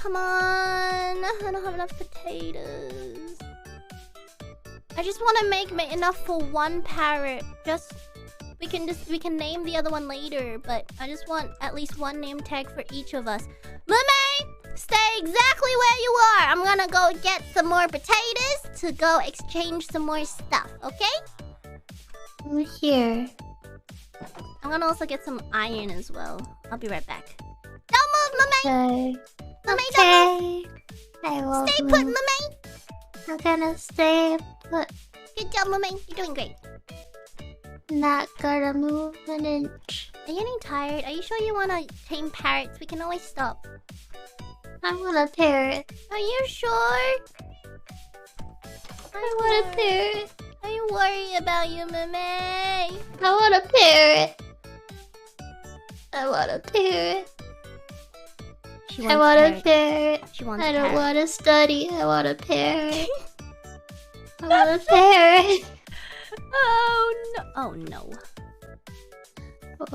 come on. I don't have enough potatoes. I just want to make enough for one parrot. We can name the other one later, but I just want at least one name tag for each of us. Mumei, stay exactly where you are. I'm gonna go get some more potatoes to go exchange some more stuff, okay? I'm here. I'm gonna also get some iron as well. I'll be right back. Don't move, Mumei! Okay. Mumei, don't move! I will Stay move. put, Mumei! I'm gonna stay put. Good job, Mumei. You're doing great. Not gonna move an inch. Are you getting tired? Are you sure you wanna tame parrots? We can always stop. I want a parrot. Are you sure? I want a parrot. I worry about you, Mumei. I want a parrot. I want a parrot. I want a parrot. She wants I don't parrot. want to study. I want a parrot. I want a parrot. Oh no! Oh no!